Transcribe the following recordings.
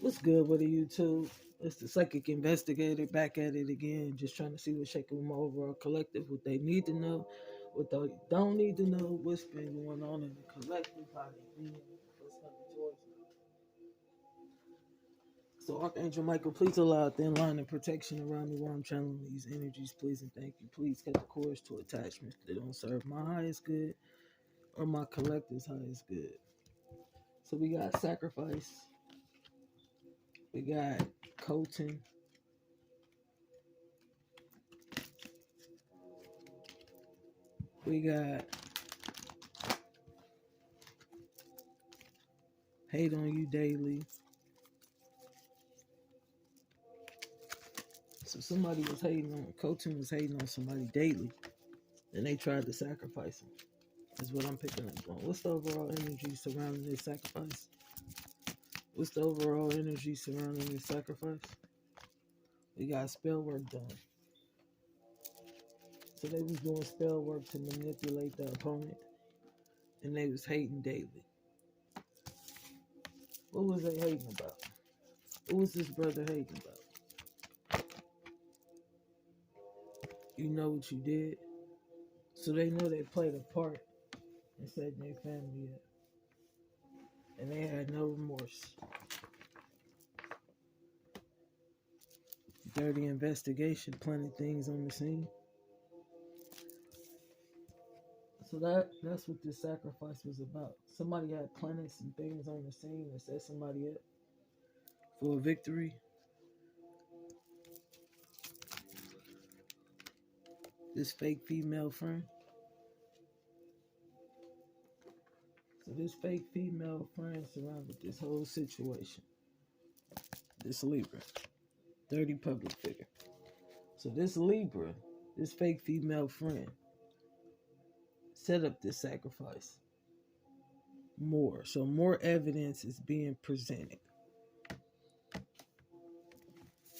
What's good with the YouTube? It's the psychic investigator back at it again, just trying to see what's shaking with my overall collective, what they need to know, what they don't need to know, what's been going on in the collective, how they feel, what's coming towards them. So Archangel Michael, please allow a thin line of protection around me while I'm channeling these energies, please and thank you. Please cut the cords to attachments that don't serve my highest good or my collective's highest good. So we got sacrifice, we got coating, we got hate on you daily. So somebody was hating on, coaching was hating on somebody daily, and they tried to sacrifice him. Is what I'm picking up on. What's the overall energy surrounding this sacrifice? What's the overall energy surrounding this sacrifice? We got spell work done. So they was doing spell work to manipulate the opponent, and they was hating daily. What was they hating about? What was this brother hating about? You know what you did? So they know they played a part in setting their family up. And they had no remorse. Dirty investigation, planted things on the scene. So that's what this sacrifice was about. Somebody had planted some things on the scene and set somebody up for a victory. This fake female friend. So this fake female friend surrounded this whole situation. This Libra, dirty public figure. So this Libra, this fake female friend, set up this sacrifice. More. So more evidence is being presented.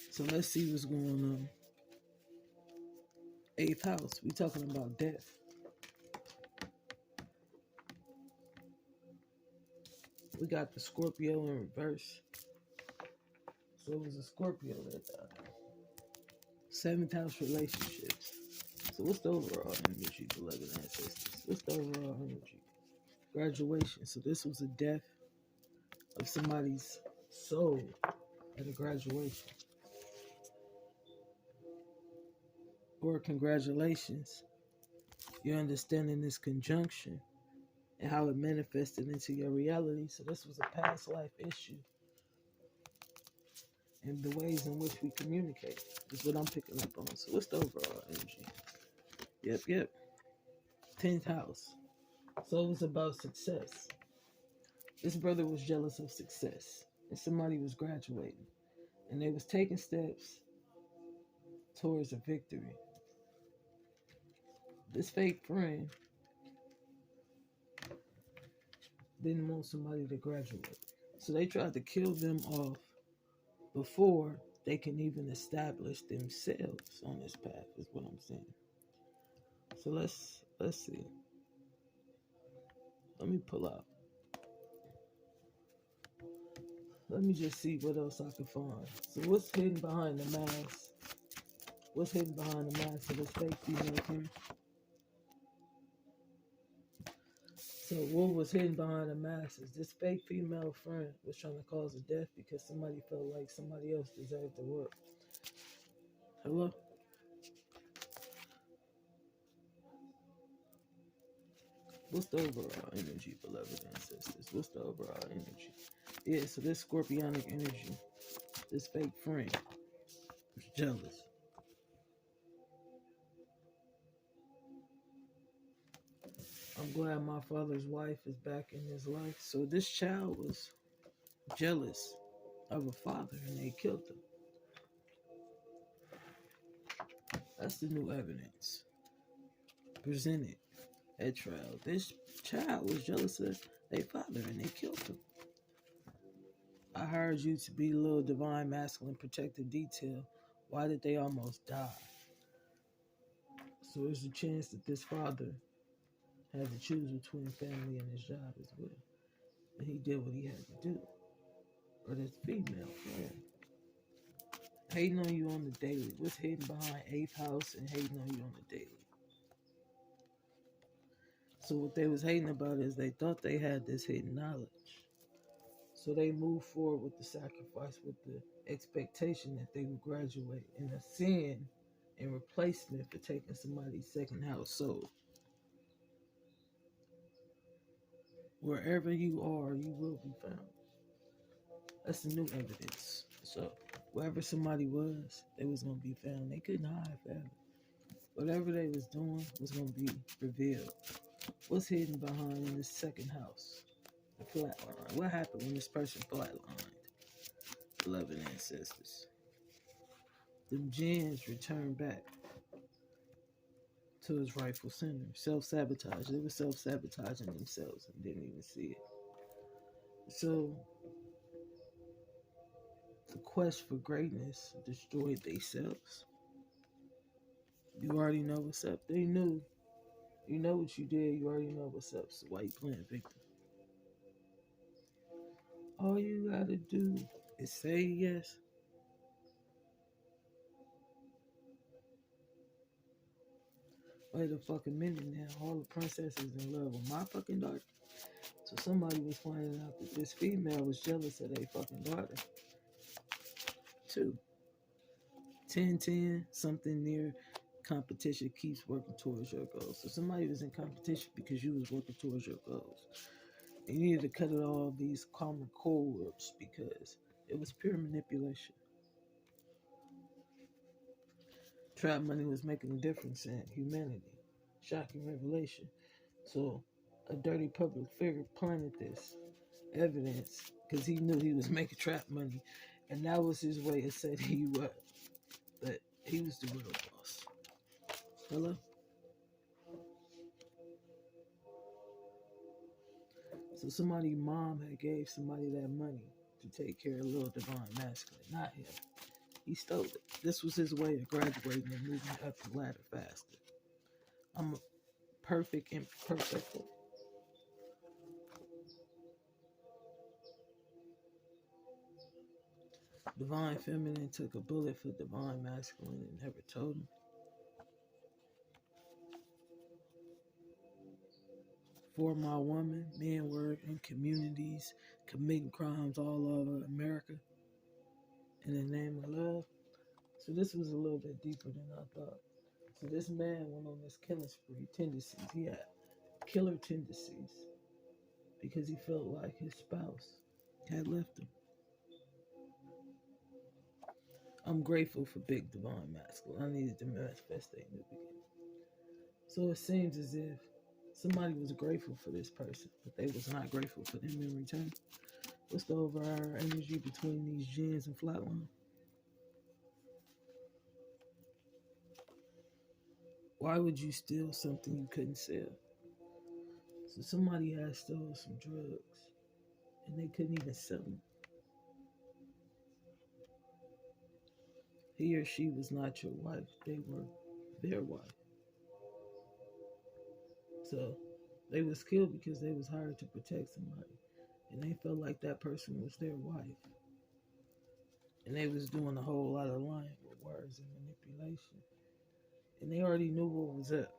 So let's see what's going on. 8th house, we talking about death. We got the Scorpio in reverse. So it was a Scorpio that died. 7th house relationships. So what's the overall energy, beloved ancestors? What's the overall energy? Graduation. So this was a death of somebody's soul at a graduation. Or congratulations. You're understanding this conjunction and how it manifested into your reality. So this was a past life issue. And the ways in which we communicate is what I'm picking up on. So what's the overall energy? Yep. 10th house. So it was about success. This brother was jealous of success. And somebody was graduating. And they was taking steps towards a victory. This fake friend didn't want somebody to graduate. So they tried to kill them off before they can even establish themselves on this path, is what I'm saying. So let's see. Let me pull out. Let me just see what else I can find. So what's hidden behind the mask? What's hidden behind the mask of this fake female friend? So what was hidden behind the mask is this fake female friend was trying to cause a death because somebody felt like somebody else deserved the work. Hello? What's the overall energy, beloved ancestors? What's the overall energy? Yeah, so this scorpionic energy, this fake friend was jealous. I'm glad my father's wife is back in his life. So this child was jealous of a father and they killed him. That's the new evidence presented at trial. This child was jealous of their father and they killed him. I hired you to be a little divine masculine protective detail. Why did they almost die? So there's a chance that this father had to choose between family and his job as well. And he did what he had to do. or this female friend hating on you on the daily. What's hidden behind 8th house and hating on you on the daily? So what they was hating about is they thought they had this hidden knowledge. So they moved forward with the sacrifice, with the expectation that they would graduate in a sin in replacement for taking somebody's second house soul. Wherever you are, you will be found. That's the new evidence. So wherever somebody was, they was gonna be found. They couldn't hide forever. Whatever they was doing was gonna be revealed. What's hidden behind in this second house? The flatline. What happened when this person flatlined? Beloved ancestors. Them gems returned back to its rightful center. Self-sabotage. They were self-sabotaging themselves and didn't even see it. So the quest for greatness destroyed themselves. You already know what's up. They knew. You know what you did. You already know what's up. So why you playing victim? All you gotta do is say yes. Wait a fucking minute now. All the princesses in love with my fucking daughter. So somebody was finding out that this female was jealous of their fucking daughter. 2. 10, something near competition keeps working towards your goals. So somebody was in competition because you was working towards your goals. You needed to cut it all these common cords because it was pure manipulation. Trap money was making a difference in humanity. Shocking revelation. So a dirty public figure planted this evidence because he knew he was making trap money, and that was his way of setting you up. But he was the real boss. Hello? So somebody's mom had gave somebody that money to take care of little divine masculine, not him. He stole it. This was his way of graduating and moving up the ladder faster. I'm a perfect imperfecto. Divine feminine took a bullet for divine masculine and never told him. For my woman, men were in communities committing crimes all over America in the name of love. So this was a little bit deeper than I thought. So this man went on this killing spree, tendencies. He had killer tendencies because he felt like his spouse had left him. I'm grateful for big divine masculine. I needed to manifest that in the beginning. So it seems as if somebody was grateful for this person, but they was not grateful for them in return. What's the overall energy between these gens and flatline? Why would you steal something you couldn't sell? So somebody had stole some drugs and they couldn't even sell them. He or she was not your wife, they were their wife. So they was killed because they was hired to protect somebody. And they felt like that person was their wife. And they was doing a whole lot of lying with words and manipulation. And they already knew what was up.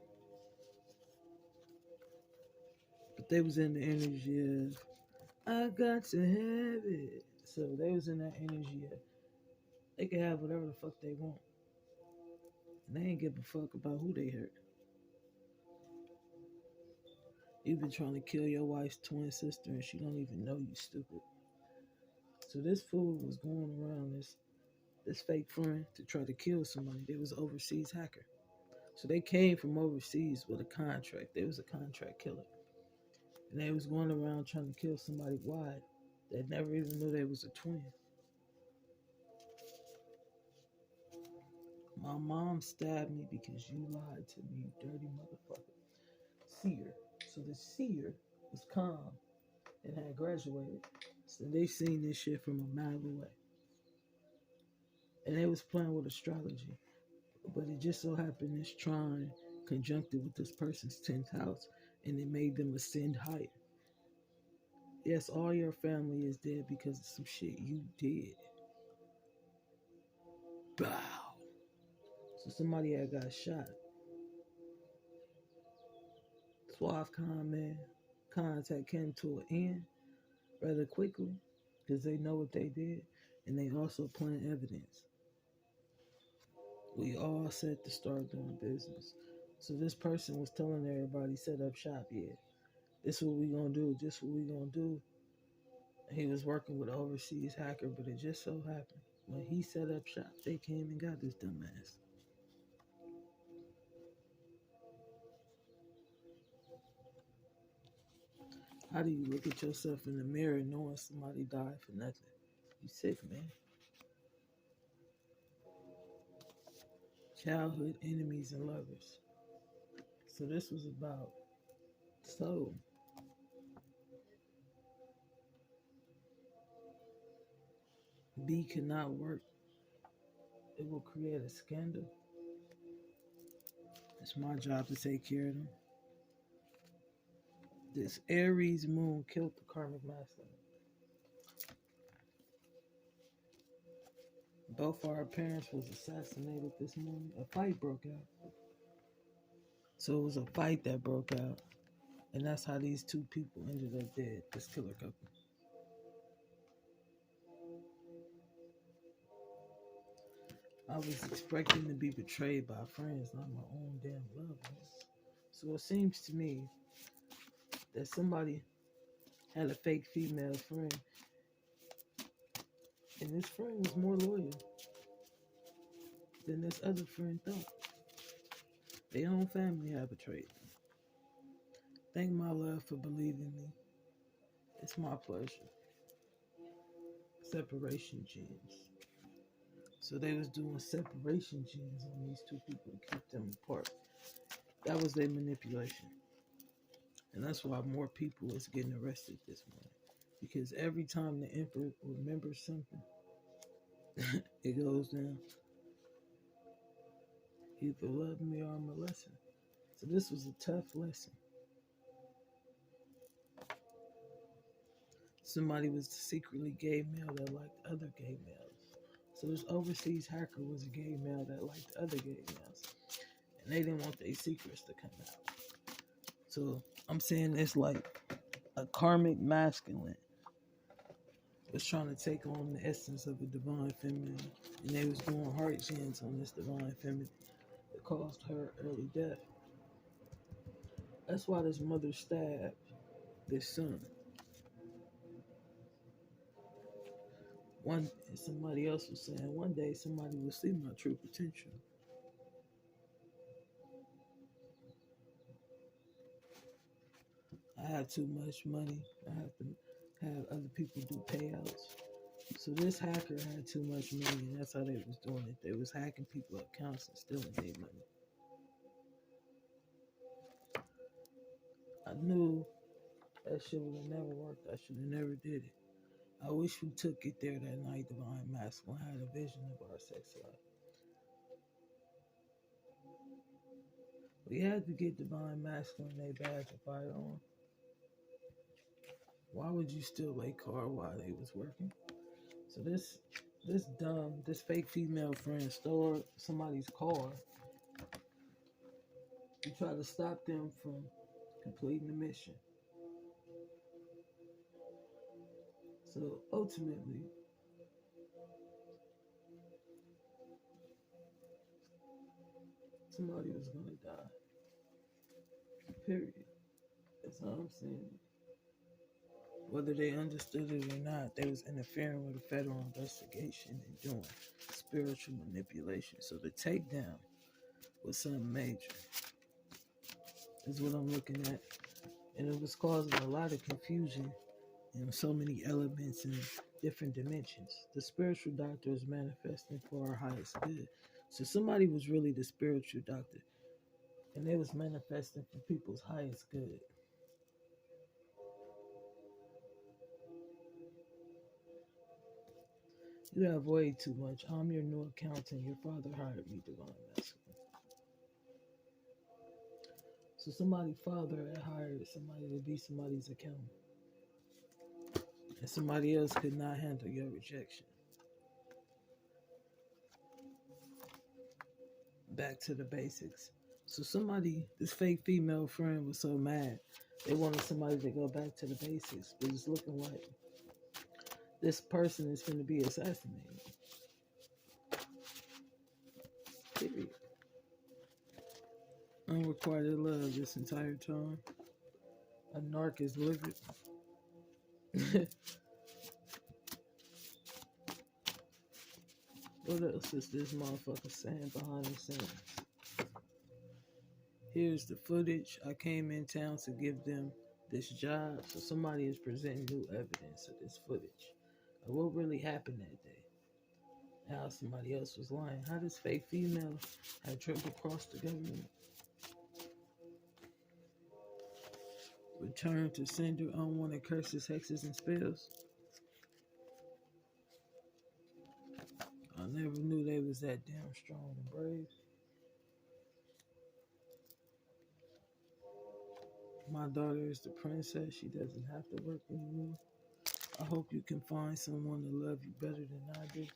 But they was in the energy of, I got to have it. So they was in that energy of, they can have whatever the fuck they want. And they ain't give a fuck about who they hurt. You've been trying to kill your wife's twin sister and she don't even know you stupid. So this fool was going around this fake friend to try to kill somebody. They was an overseas hacker. So they came from overseas with a contract. They was a contract killer. And they was going around trying to kill somebody wide that never even knew they was a twin. My mom stabbed me because you lied to me, you dirty motherfucker. Seer. So the seer was calm and had graduated. So they seen this shit from a mile away. And they was playing with astrology. But it just so happened this trine conjuncted with this person's 10th house and it made them ascend higher. Yes, all your family is dead because of some shit you did. Bow. So somebody had got shot. Suave Chime contact came to an end rather quickly because they know what they did and they also plant evidence. We all set to start doing business. So this person was telling everybody set up shop. Yeah, this is what we gonna do. This is what we gonna do. He was working with an overseas hacker, but it just so happened when he set up shop, they came and got this dumbass. How do you look at yourself in the mirror knowing somebody died for nothing? You sick, man. Childhood enemies and lovers. So this was about. So B cannot work. It will create a scandal. It's my job to take care of them. This Aries moon killed the karmic masculine. Both our parents was assassinated this morning. A fight broke out. So it was a fight that broke out. And that's how these two people ended up dead, this killer couple. I was expecting to be betrayed by friends, not my own damn loved ones. So it seems to me that somebody had a fake female friend, and this friend was more loyal than this other friend thought. Their own family had betrayed them. Thank my love for believing me. It's my pleasure. Separation genes. So they was doing separation genes on these two people to keep them apart. That was their manipulation. And that's why more people is getting arrested this morning. Because every time the emperor remembers something, it goes down. Either love me or I'm a lesson. So this was a tough lesson. Somebody was secretly gay male that liked other gay males. So this overseas hacker was a gay male that liked other gay males. And they didn't want their secrets to come out. So I'm saying it's like a karmic masculine was trying to take on the essence of a divine feminine. And they was doing heart gens on this divine feminine that caused her early death. That's why this mother stabbed this son. Somebody else was saying one day somebody will see my true potential. I have too much money. I have to have other people do payouts. So this hacker had too much money, and that's how they was doing it. They was hacking people's accounts and stealing their money. I knew that shit would have never worked. I should have never did it. I wish we took it there that night. Divine Masculine had a vision of our sex life. We had to get Divine Masculine their badge of fire on. Why would you steal a car while they was working? So this fake female friend stole somebody's car. He tried to stop them from completing the mission. So ultimately, somebody was gonna die. Period. That's how I'm saying it. Whether they understood it or not, they was interfering with a federal investigation and doing spiritual manipulation. So the takedown was something major. Is what I'm looking at. And it was causing a lot of confusion and so many elements and different dimensions. The spiritual doctor is manifesting for our highest good. So somebody was really the spiritual doctor, and they was manifesting for people's highest good. You have way too much. I'm your new accountant. Your father hired me, Divine Masculine. So somebody's father had hired somebody to be somebody's accountant. and somebody else could not handle your rejection. Back to the basics. So somebody, this fake female friend was so mad. They wanted somebody to go back to the basics, but it's looking like this person is going to be assassinated. Period. Unrequited love this entire time. A narc is livid. What else is this motherfucker saying behind the scenes? Here's the footage. I came in town to give them this job. So somebody is presenting new evidence of this footage of what really happened that day. How somebody else was lying. How this fake female had triple crossed the government. Return to sender unwanted curses, hexes, and spells. I never knew they was that damn strong and brave. My daughter is the princess. She doesn't have to work anymore. I hope you can find someone to love you better than I do.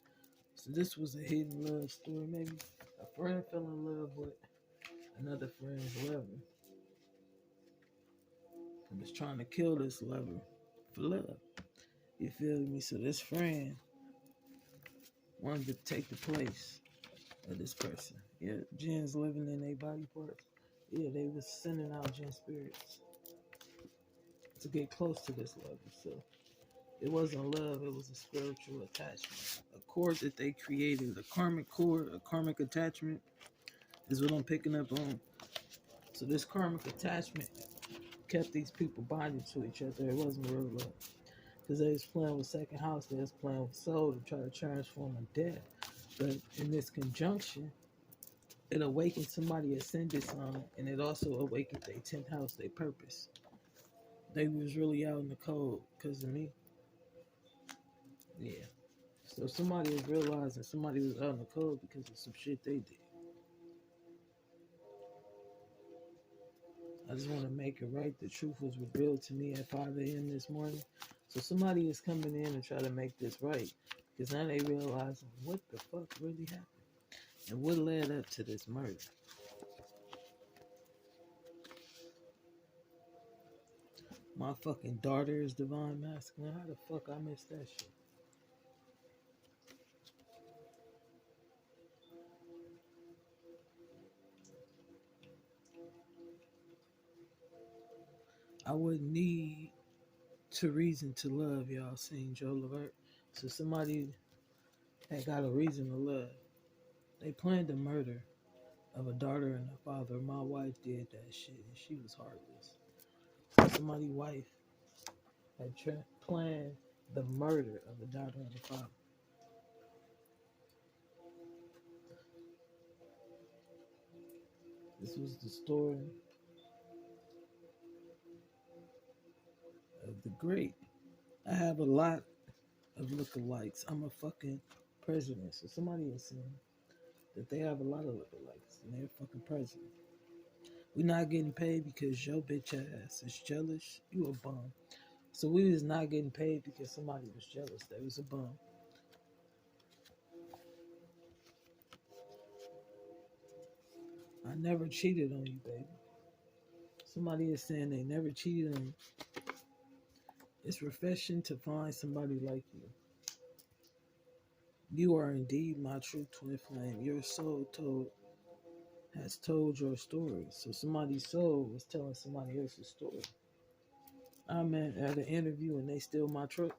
So this was a hidden love story. Maybe a friend fell in love with another friend's lover and was trying to kill this lover for love. You feel me? So this friend wanted to take the place of this person. Yeah, jinns living in their body parts. Yeah, they was sending out jinn spirits to get close to this level. So it wasn't love, it was a spiritual attachment. A cord that they created, a karmic cord, a karmic attachment is what I'm picking up on. So this karmic attachment kept these people bonded to each other. It wasn't real love. Because they was playing with second house, they was playing with soul to try to transform a death. But in this conjunction, it awakened somebody ascended sign, and it also awakened their 10th house, their purpose. They was really out in the cold because of me. Yeah. So somebody was realizing somebody was out in the cold because of some shit they did. I just want to make it right. The truth was revealed to me at 5 a.m. this morning. So somebody is coming in and try to make this right. Because now they realize what the fuck really happened. And what led up to this murder. My fucking daughter is divine masculine. How the fuck I missed that shit? I wouldn't need to reason to love, y'all seen Joe Levert. So somebody had got a reason to love. They planned the murder of a daughter and a father. My wife did that shit and she was heartless. So somebody's wife had planned the murder of the daughter and the father. This was the story of the great. I have a lot of lookalikes. I'm a fucking president. So somebody is saying that they have a lot of lookalikes and they're fucking president. We're not getting paid because your bitch ass is jealous. You a bum. So we was not getting paid because somebody was jealous. They was a bum. I never cheated on you, baby. Somebody is saying they never cheated on you. It's refreshing to find somebody like you. You are indeed my true twin flame. Your soul has told your story. So somebody's soul was telling somebody else's story. I'm at an interview and they steal my truck.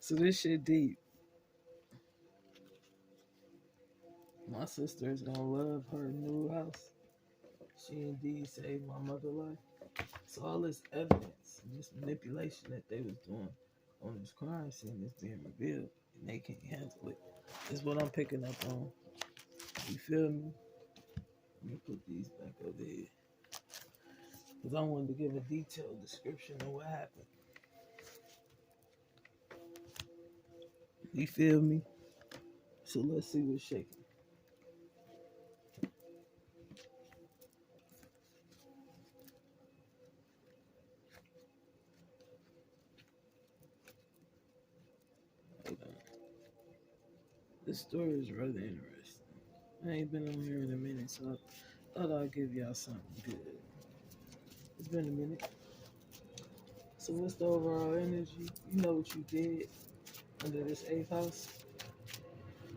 So this shit deep. My sister is gonna love her new house. She indeed saved my mother's life. So all this evidence and this manipulation that they was doing on this crime scene is being revealed and they can't handle it. Is what I'm picking up on. You feel me? Let me put these back over here. Because I wanted to give a detailed description of what happened. You feel me? So let's see what's shaking. This story is rather interesting. I ain't been on here in a minute, so I thought I'd give y'all something good. It's been a minute. So what's the overall energy? You know what you did under this eighth house?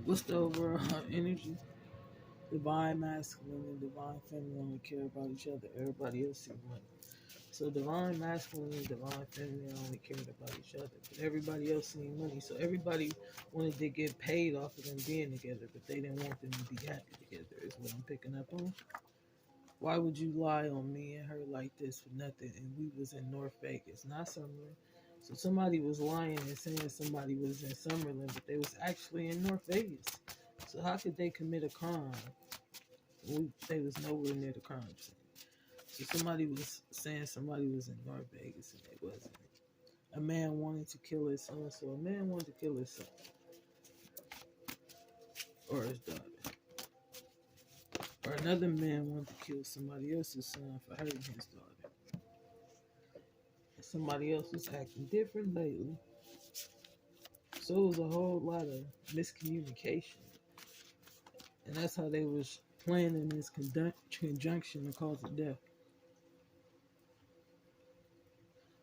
What's the overall energy? Divine masculine and divine feminine only care about each other. Everybody else see money. So divine masculine and divine feminine only cared about each other, but everybody else seen money. So everybody wanted to get paid off of them being together, but they didn't want them to be happy together. Is what I'm picking up on. Why would you lie on me and her like this for nothing? And we was in North Vegas, not Summerlin. So somebody was lying and saying somebody was in Summerlin, but they was actually in North Vegas. So how could they commit a crime? They was nowhere near the crime scene. So somebody was saying somebody was in North Vegas and they wasn't. A man wanted to kill his son, so a man wanted to kill his son or his daughter. Or another man wanted to kill somebody else's son for hurting his daughter. And somebody else was acting different lately. So it was a whole lot of miscommunication. And that's how they was planning this conjunction to cause a death.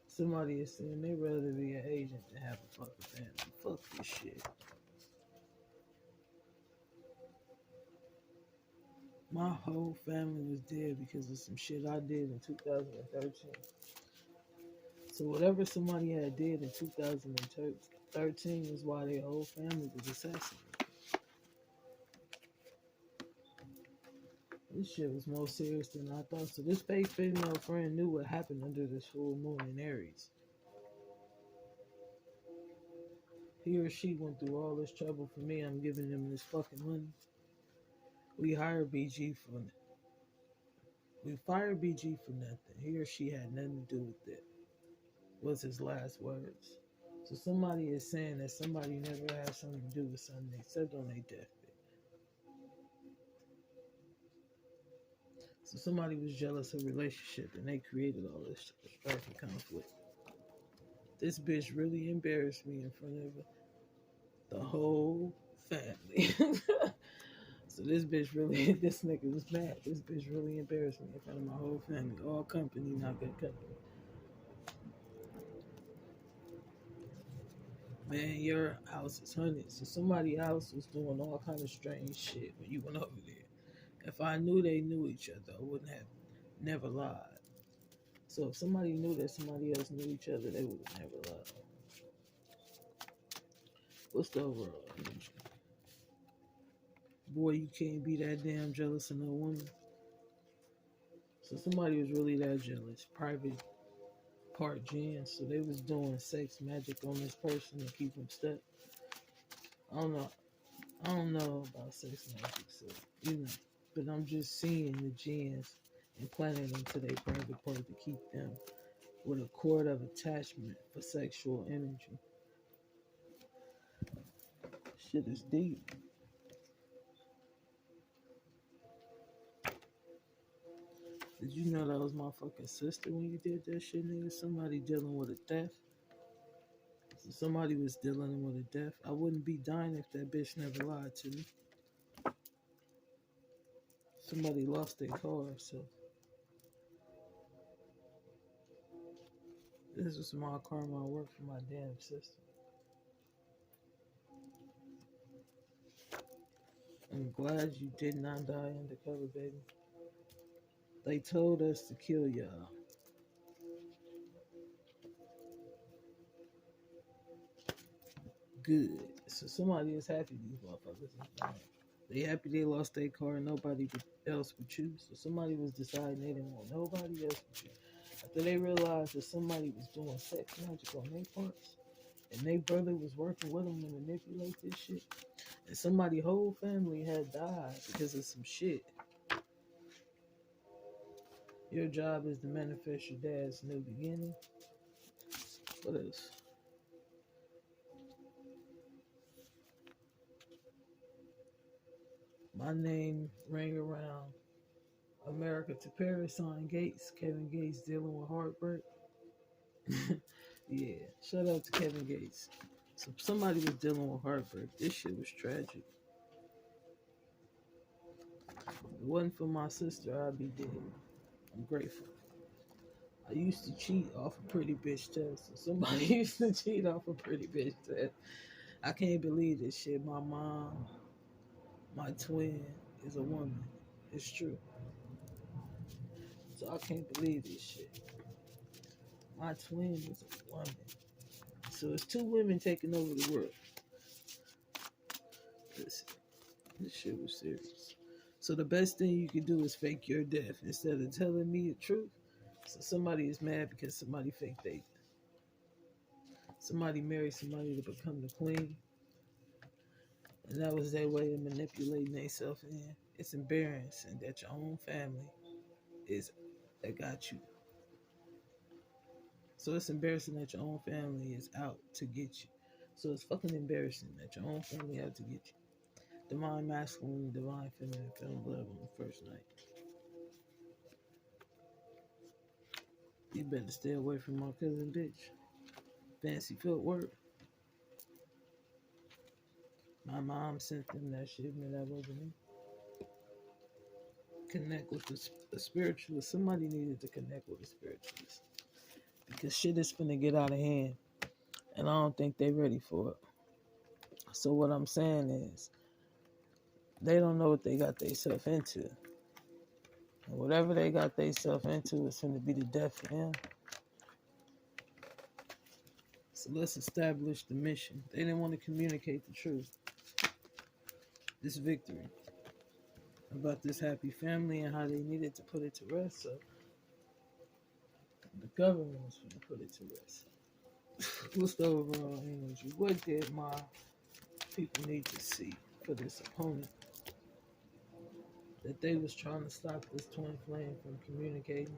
Somebody is saying they'd rather be an agent than have a fucking family. Fuck this shit. My whole family was dead because of some shit I did in 2013. So whatever somebody had did in 2013 is why their whole family was assassinated. This shit was more serious than I thought. So this fake female friend knew what happened under this full moon in Aries. He or she went through all this trouble for me. I'm giving them this fucking money. We fired BG for nothing. He or she had nothing to do with it. Was his last words. So somebody is saying that somebody never had something to do with something except on their deathbed. So somebody was jealous of a relationship and they created all this strife and conflict. This bitch really embarrassed me in front of the whole family. So this bitch really, this nigga was mad. This bitch really embarrassed me in front of my whole family. All company, not good company. Man, your house is haunted. So somebody else was doing all kind of strange shit when you went over there. If I knew they knew each other, I wouldn't have never lied. So if somebody knew that somebody else knew each other, they would have never lied. What's the overall energy? Boy, you can't be that damn jealous of no woman. So somebody was really that jealous. Private part Jen. So they was doing sex magic on this person to keep him stuck. I don't know about sex magic, so you know. But I'm just seeing the gens and planting them to their private part to keep them with a cord of attachment for sexual energy. Shit is deep. Did you know that was my fucking sister when you did that shit, nigga? Somebody dealing with a theft. So somebody was dealing with a death. I wouldn't be dying if that bitch never lied to me. Somebody lost their car, so this was my karma. I work for my damn sister. I'm glad you did not die undercover, baby. They told us to kill y'all. Good. So somebody is happy these motherfuckers is dying. They happy they lost their car and nobody else would choose. So somebody was deciding they didn't want nobody else to choose. After they realized that somebody was doing sex magic on their parts and their brother was working with them to manipulate this shit, and somebody's whole family had died because of some shit. Your job is to manifest your dad's new beginning. What else? My name rang around America to Paris on Gates. Kevin Gates dealing with heartbreak. Yeah, shout out to Kevin Gates. So if somebody was dealing with heartbreak, this shit was tragic. If it wasn't for my sister, I'd be dead. I'm grateful. I used to cheat off a pretty bitch test. So somebody used to cheat off a pretty bitch test. I can't believe this shit. My mom, my twin, is a woman. It's true. So I can't believe this shit. My twin is a woman. So it's two women taking over the world. Listen, this shit was serious. So the best thing you can do is fake your death instead of telling me the truth. So somebody is mad because somebody faked their death. Somebody married somebody to become the queen. And that was their way of manipulating themselves in. It's embarrassing that your own family is that got you. So it's embarrassing that your own family is out to get you. So it's fucking embarrassing that your own family out to get you. Divine masculine, divine feminine, fell in love on the first night. You better stay away from my cousin, bitch. Fancy footwork. My mom sent them that shit, man. That wasn't me. Connect with the spiritualist. Somebody needed to connect with the spiritualist because shit is finna get out of hand, and I don't think they ready for it. So what I'm saying is, they don't know what they got themselves into, and whatever they got themselves into is finna be the death for them. So let's establish the mission. They didn't want to communicate the truth. This victory about this happy family and how they needed to put it to rest. So the government was going to put it to rest. What's the overall energy? What did my people need to see for this opponent? That they was trying to stop this twin flame from communicating.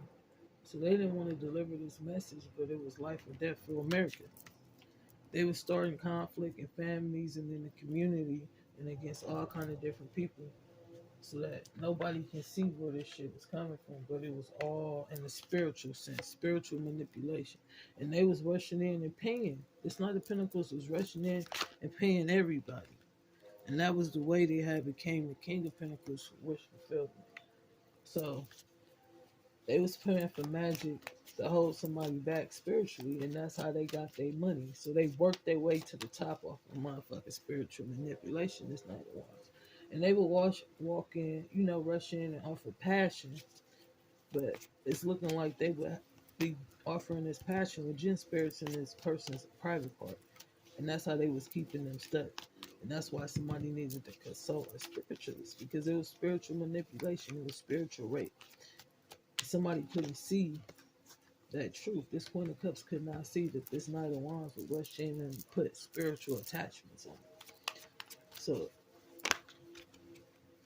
So they didn't want to deliver this message, but it was life or death for America. They were starting conflict in families and in the community and against all kind of different people, so that nobody can see where this shit is coming from. But it was all in the spiritual sense, spiritual manipulation. And they was rushing in and paying. It's not the Pentacles was rushing in and paying everybody. And that was the way they had became the King of Pentacles for wish fulfillment. So they was paying for magic to hold somebody back spiritually, and that's how they got their money. So they worked their way to the top off of motherfucking spiritual manipulation. This night it was. And they would walk in, rush in and offer passion, but it's looking like they would be offering this passion with gin spirits in this person's private part. And that's how they was keeping them stuck. And that's why somebody needed to consult a spiritualist, because it was spiritual manipulation, it was spiritual rape. Somebody couldn't see that truth. This Queen of Cups could not see that this Knight of Wands would rush in and put spiritual attachments on it. So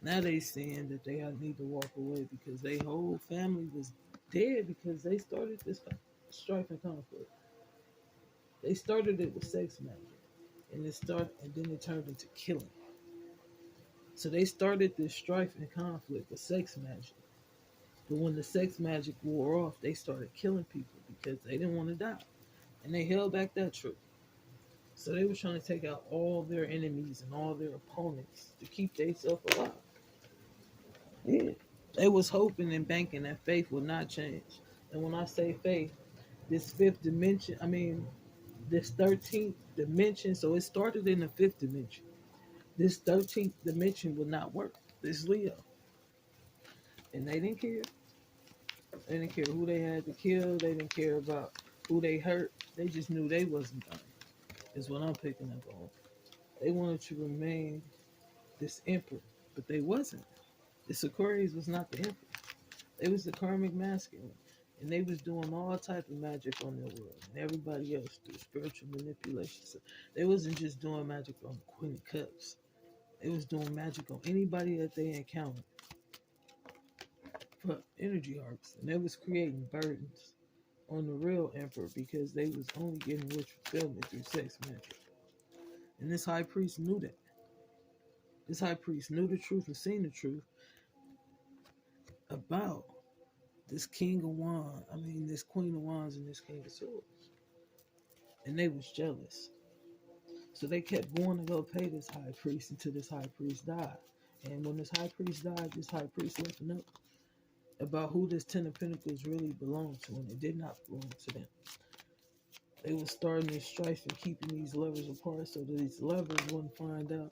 now they saying that they need to walk away because their whole family was dead because they started this strife and conflict. They started it with sex magic, and then it turned into killing. So they started this strife and conflict with sex magic. But when the sex magic wore off, they started killing people because they didn't want to die. And they held back that truth. So they were trying to take out all their enemies and all their opponents to keep themselves alive. Yeah. They was hoping and banking that faith would not change. And when I say faith, this fifth dimension, this 13th dimension, so it started in the fifth dimension. This 13th dimension would not work. This Leo. And they didn't care. They didn't care who they had to kill. They didn't care about who they hurt. They just knew they wasn't done, is what I'm picking up on. They wanted to remain this emperor, but they wasn't. This Aquarius was not the emperor. They was the karmic masculine. And they was doing all type of magic on their world. And everybody else through spiritual manipulation. So they wasn't just doing magic on the Queen of Cups. They was doing magic on anybody that they encountered for energy harps. And they was creating burdens on the real emperor because they was only getting wish fulfillment through sex magic. And this high priest knew that. This high priest knew the truth and seen the truth about this King of Wands, this Queen of Wands and this King of Swords. And they was jealous. So they kept going to go pay this high priest until this high priest died. And when this high priest died, this high priest left a note about who this Ten of Pentacles really belonged to, and it did not belong to them. They were starting this strife and keeping these lovers apart so that these lovers wouldn't find out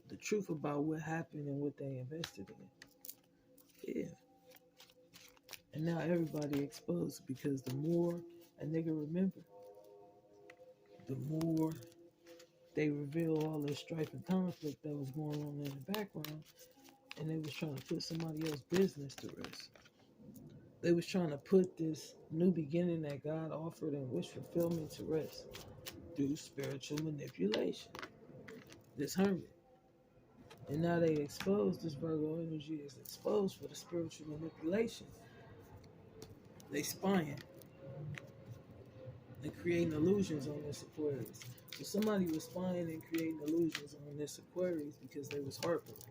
the truth about what happened and what they invested in. Yeah. And now everybody exposed because the more a nigga remember, the more they reveal all this strife and conflict that was going on in the background, and they was trying to put somebody else's business to rest. They was trying to put this new beginning that God offered and wish fulfillment to rest through spiritual manipulation. This hermit. And now they exposed, this Virgo energy is exposed for the spiritual manipulation. They spying and creating illusions on this Aquarius. So somebody was spying and creating illusions on this Aquarius because they was heartbroken.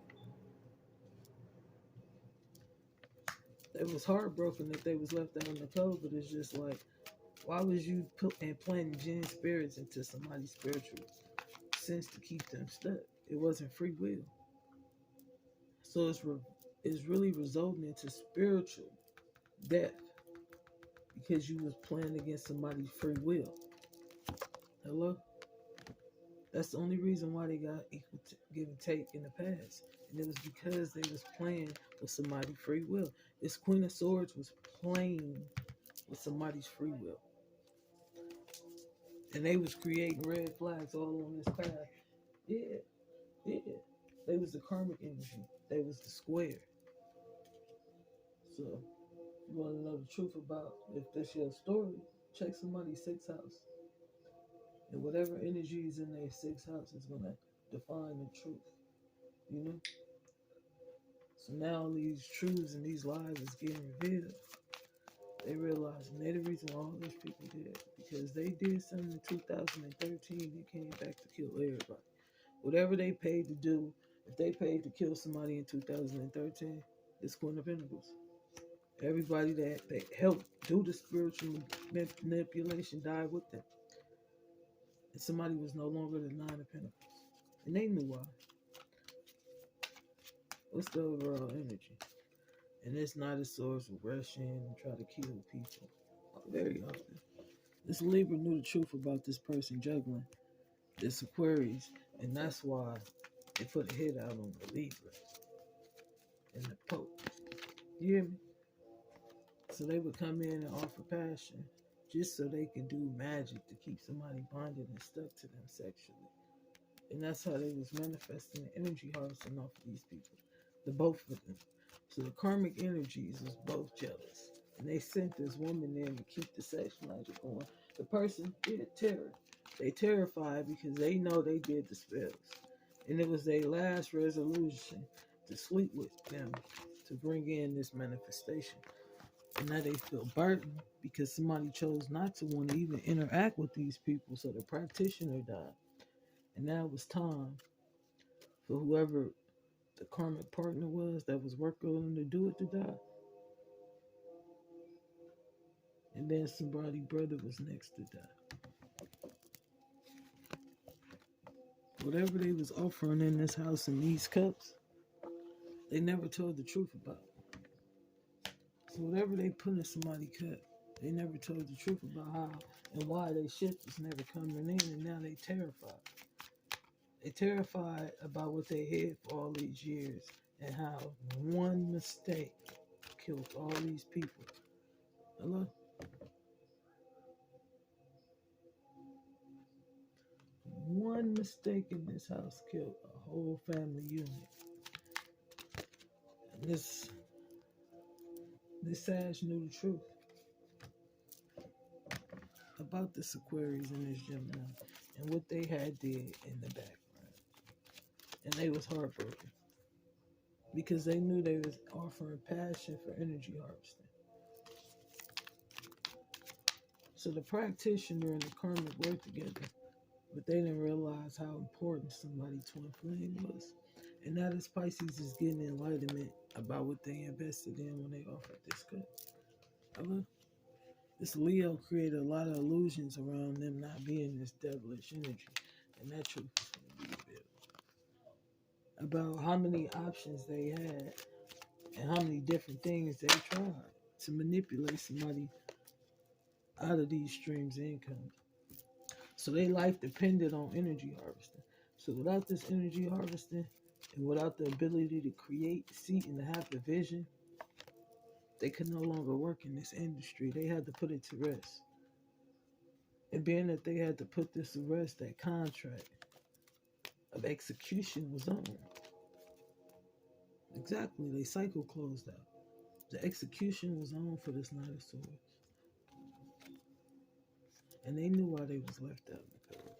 They was heartbroken that they was left out in the cold, but it's just like, why was you planting jinn spirits into somebody's spiritual sense to keep them stuck? It wasn't free will. So it's really resulting into spiritual death because you was playing against somebody's free will. Hello? That's the only reason why they got equal give and take in the past. And it was because they was playing with somebody's free will. This Queen of Swords was playing with somebody's free will. And they was creating red flags all on this path. Yeah. They was the karmic energy. They was the square. So, if you want to know the truth about if this your story, check somebody's sixth house. And whatever energy is in their sixth house is going to define the truth. You know? So now all these truths and these lies is getting revealed. They realize, and they're the reason why all these people did. Because they did something in 2013, they came back to kill everybody. Whatever they paid to do, if they paid to kill somebody in 2013, it's Queen of Pentacles. Everybody that they helped do the spiritual manipulation died with them. And somebody was no longer the Nine of Pentacles. And they knew why. What's the overall energy? And it's not a source of rush in and try to kill people. Very often. This Libra knew the truth about this person juggling this Aquarius. And that's why they put a hit out on the Libra and the Pope. You hear me? So they would come in and offer passion just so they can do magic to keep somebody bonded and stuck to them sexually. And that's how they was manifesting the energy harvesting off of these people. The both of them. So the karmic energies is both jealous. And they sent this woman in to keep the sex magic going. The person did terror. They terrified because they know they did the spells. And it was their last resolution to sleep with them to bring in this manifestation. And now they feel burdened because somebody chose not to want to even interact with these people. So the practitioner died. And now it was time for whoever the karmic partner was that was working on them to do it to die. And then somebody's brother was next to die. Whatever they was offering in this house in these cups, they never told the truth about it. So whatever they put in somebody's cup, they never told the truth about how and why they shit was never coming in, and now they terrified. They terrified about what they hid for all these years and how one mistake killed all these people. Hello? One mistake in this house killed a whole family unit. And this Sage knew the truth about this Aquarius and this Gemini and what they had did in the background. And they was heartbroken because they knew they was offering passion for energy harvesting. So the practitioner and the karmic worked together, but they didn't realize how important somebody twin flame was. And now this Pisces is getting enlightenment about what they invested in when they offered this cut. Hello? This Leo created a lot of illusions around them not being this devilish energy. And that truth is going to be revealed. About how many options they had and how many different things they tried to manipulate somebody out of these streams of income. So their life depended on energy harvesting. So without this energy harvesting and without the ability to create, see, and to have the vision, they could no longer work in this industry. They had to put it to rest. And being that they had to put this to rest, that contract of execution was on. Exactly, they cycle closed out. The execution was on for this Knight of Swords. And they knew why they was left out in the cold.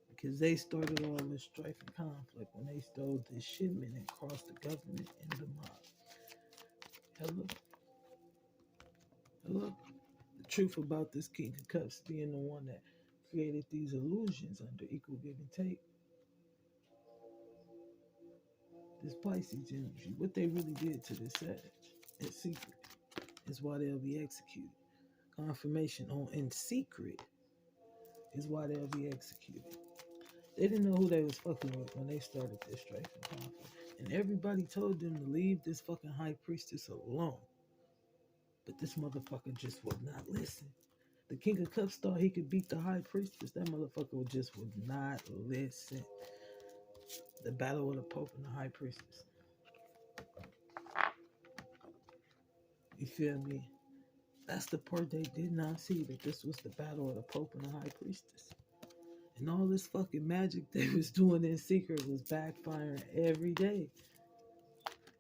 Because they started all this strife and conflict when they stole this shipment and crossed the government and the mob. Hello? Hello? The truth about this King of Cups being the one that created these illusions under equal give and take. This Pisces energy, what they really did to this Sag in secret is why they'll be executed. Confirmation on in secret is why they'll be executed. They didn't know who they was fucking with when they started this strife and conflict. And everybody told them to leave this fucking high priestess alone. But this motherfucker just would not listen. The King of Cups thought he could beat the high priestess. That motherfucker just would not listen. The battle of the Pope and the high priestess. You feel me? That's the part they did not see, that this was the battle of the Pope and the high priestess. And all this fucking magic they was doing in secret was backfiring every day.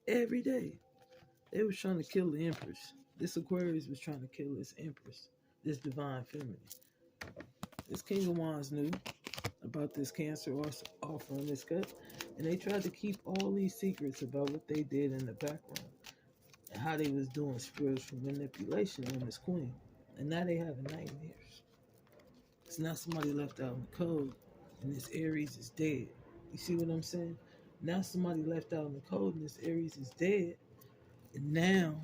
Every day. They was trying to kill the Empress. This Aquarius was trying to kill this Empress. This divine feminine. This King of Wands knew about this Cancer offering this cup. And they tried to keep all these secrets about what they did in the background. And how they was doing spiritual manipulation on this queen. And now they having nightmares. It's not somebody left out in the cold, and this Aries is dead. You see what I'm saying? Now somebody left out in the cold, and this Aries is dead. And now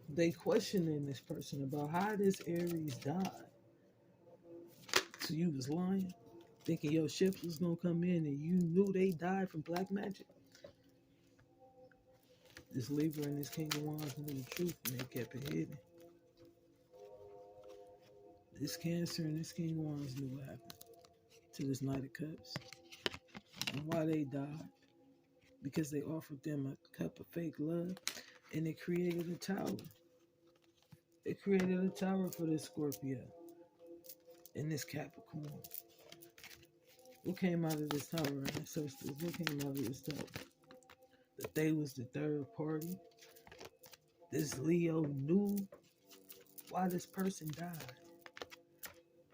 they questioning this person about how this Aries died. So you was lying, thinking your ships was gonna come in, and you knew they died from black magic. This Libra and this King of Wands knew the truth, and they kept it hidden. This Cancer and this King of Wands knew what happened to this Knight of Cups and why they died. Because they offered them a cup of fake love, and it created a tower. It created a tower for this Scorpio and this Capricorn. What came out of this tower, ancestors? What came out of this tower? That they was the third party. This Leo knew why this person died.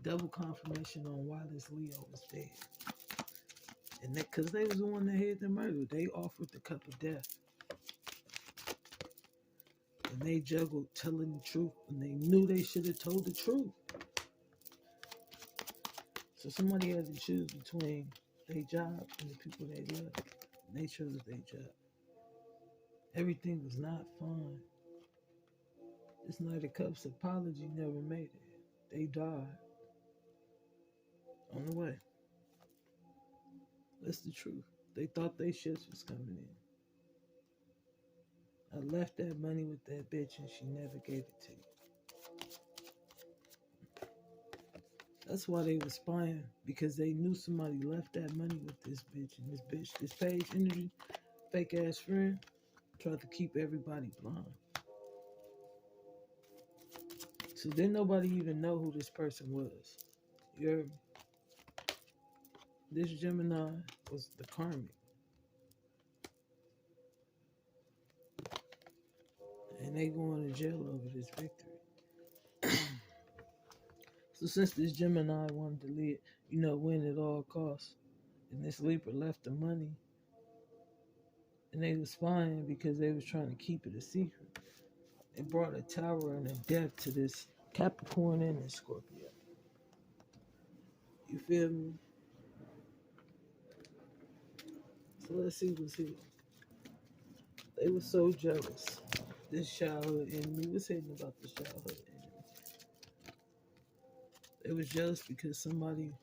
Double confirmation on why this Leo was dead. And that, because they was the one that had the murder. They offered the cup of death. And they juggled telling the truth, and they knew they should have told the truth. So somebody had to choose between their job and the people they love. And they chose their job. Everything was not fun. This Knight of Cups apology never made it. They died on the way. That's the truth. They thought their ships was coming in. I left that money with that bitch and she never gave it to you. That's why they was spying, because they knew somebody left that money with this bitch, and this Page energy, fake ass friend, tried to keep everybody blind. So then nobody even know who this person was. You heard me? This Gemini was the karmic. And they going to jail over this victory. So since this Gemini wanted to win at all costs, and this Libra left the money, and they was spying because they was trying to keep it a secret. They brought a tower and a death to this Capricorn and this Scorpio. You feel me? So let's see what's here. They were so jealous. This childhood enemy. What's hidden about this childhood enemy? They was jealous because somebody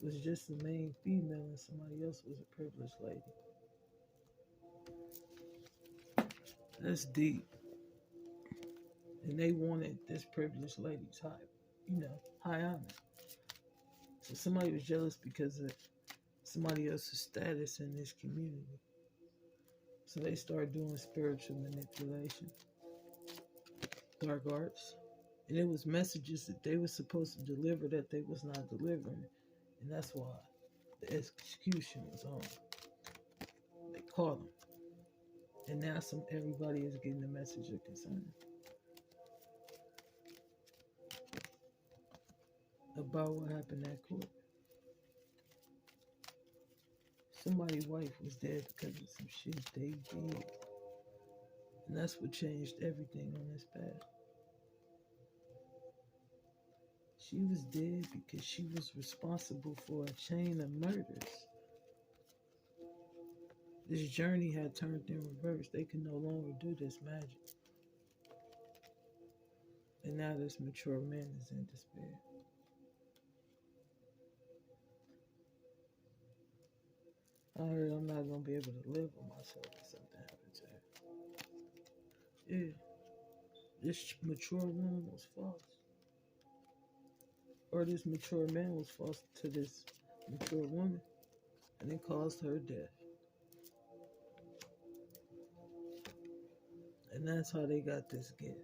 was just the main female and somebody else was a privileged lady. That's deep. And they wanted this privileged lady's high honor. So somebody was jealous because of somebody else's status in this community. So they started doing spiritual manipulation, dark arts. And it was messages that they were supposed to deliver that they was not delivering. And that's why the execution was on. They caught them. And now everybody is getting the message of concern about what happened at court. Somebody's wife was dead because of some shit they did. And that's what changed everything on this path. She was dead because she was responsible for a chain of murders. This journey had turned in reverse. They could no longer do this magic. And now this mature man is in despair. I heard I'm not going to be able to live with myself if something happens to her. Yeah. This mature woman was false. Or this mature man was false to this mature woman. And it caused her death. And that's how they got this gift.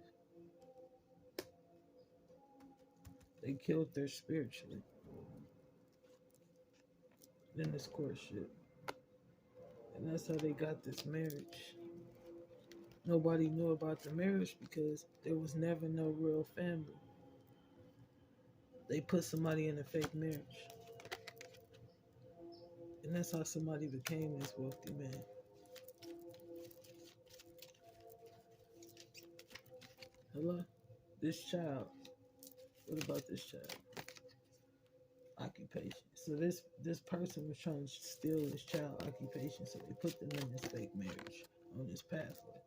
They killed her spiritually in this courtship. And that's how they got this marriage. Nobody knew about the marriage because there was never no real family. They put somebody in a fake marriage. And that's how somebody became this wealthy man. Hello? This child. What about this child? Occupation. So this person was trying to steal this child occupation, so they put them in this fake marriage on this pathway.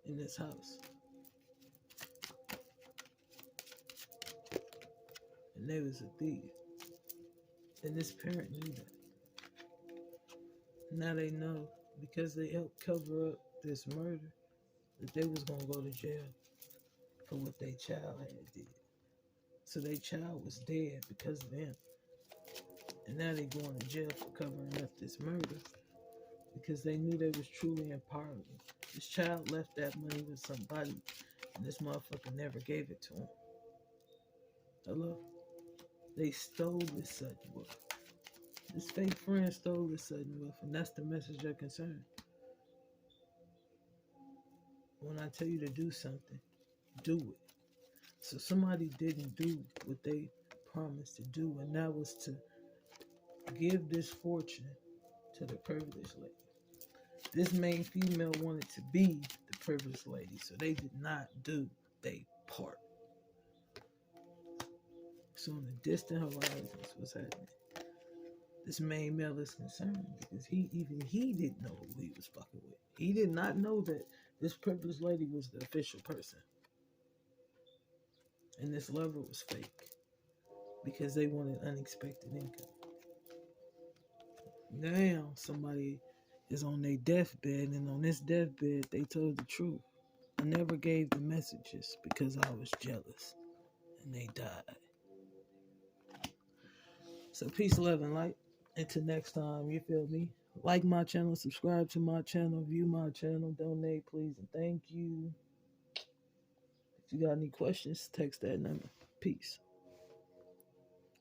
In this house. And they was a thief. And this parent knew that. Now they know because they helped cover up this murder that they was gonna go to jail for what their child had did. So their child was dead because of them. And now they going to jail for covering up this murder because they knew they was truly empowering. This child left that money with somebody and this motherfucker never gave it to him. Hello? They stole this sudden wealth. This fake friend stole this sudden wealth, and that's the message of concern. When I tell you to do something, do it. So somebody didn't do what they promised to do, and that was to give this fortune to the privileged lady. This main female wanted to be the privileged lady, so they did not do their part. So on the distant horizons, what's happening? This main male is concerned because he didn't know who he was fucking with. He did not know that this privileged lady was the official person. And this lover was fake because they wanted unexpected income. Now somebody is on their deathbed, and on this deathbed they told the truth. I never gave the messages because I was jealous, and they died. So peace, love, and light. Until next time, you feel me? Like my channel, subscribe to my channel, view my channel, donate, please, and thank you. If you got any questions, text that number. Peace.